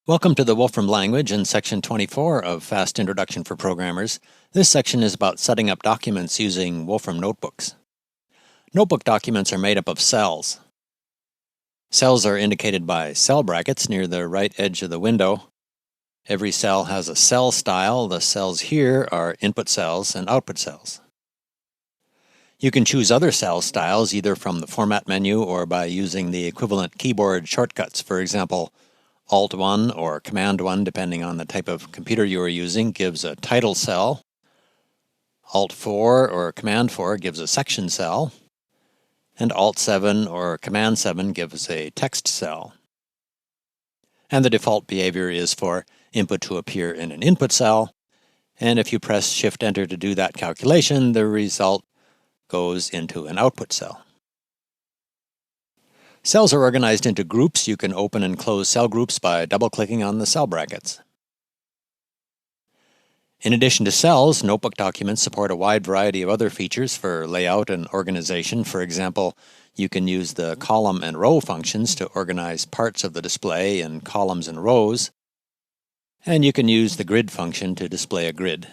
Welcome to the Wolfram Language in Section 24 of Fast Introduction for Programmers. This section is about setting up documents using Wolfram Notebooks. Notebook documents are made up of cells. Cells are indicated by cell brackets near the right edge of the window. Every cell has a cell style. The cells here are input cells and output cells. You can choose other cell styles either from the Format menu or by using the equivalent keyboard shortcuts. For example, Alt-1 or Command-1, depending on the type of computer you are using, gives a title cell. Alt-4 or Command-4 gives a section cell. And Alt-7 or Command-7 gives a text cell. And the default behavior is for input to appear in an input cell. And if you press Shift-Enter to do that calculation, the result goes into an output cell. Cells are organized into groups. You can open and close cell groups by double-clicking on the cell brackets. In addition to cells, notebook documents support a wide variety of other features for layout and organization. For example, you can use the column and row functions to organize parts of the display in columns and rows. And you can use the grid function to display a grid.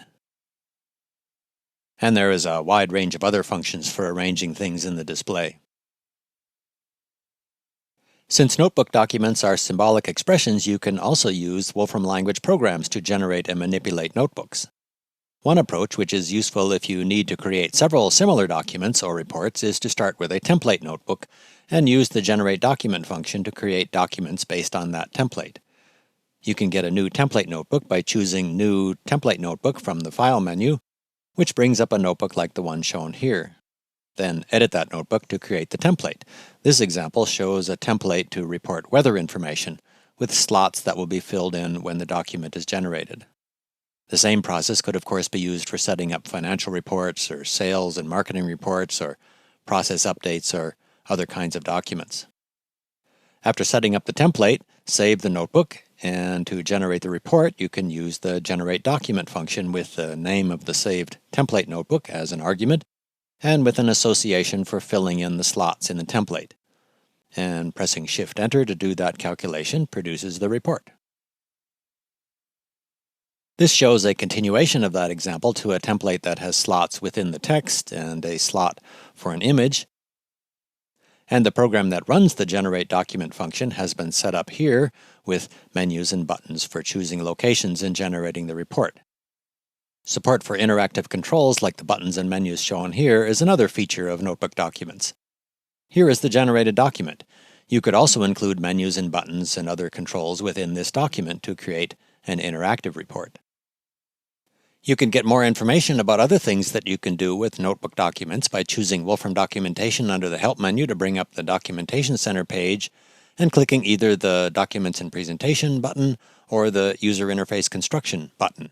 And there is a wide range of other functions for arranging things in the display. Since notebook documents are symbolic expressions, you can also use Wolfram Language programs to generate and manipulate notebooks. One approach, which is useful if you need to create several similar documents or reports, is to start with a template notebook and use the Generate Document function to create documents based on that template. You can get a new template notebook by choosing New Template Notebook from the File menu, which brings up a notebook like the one shown here. Then edit that notebook to create the template. This example shows a template to report weather information, with slots that will be filled in when the document is generated. The same process could of course be used for setting up financial reports or sales and marketing reports or process updates or other kinds of documents. After setting up the template, save the notebook, and to generate the report, you can use the Generate Document function with the name of the saved template notebook as an argument, and with an association for filling in the slots in the template. And pressing Shift-Enter to do that calculation produces the report. This shows a continuation of that example to a template that has slots within the text and a slot for an image. And the program that runs the Generate Document function has been set up here with menus and buttons for choosing locations and generating the report. Support for interactive controls like the buttons and menus shown here is another feature of notebook documents. Here is the generated document. You could also include menus and buttons and other controls within this document to create an interactive report. You can get more information about other things that you can do with notebook documents by choosing Wolfram Documentation under the Help menu to bring up the Documentation Center page and clicking either the Documents and Presentation button or the User Interface Construction button.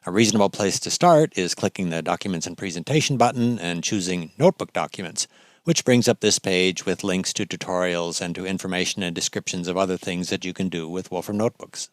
A reasonable place to start is clicking the Documents and Presentation button and choosing Notebook Documents, which brings up this page with links to tutorials and to information and descriptions of other things that you can do with Wolfram Notebooks.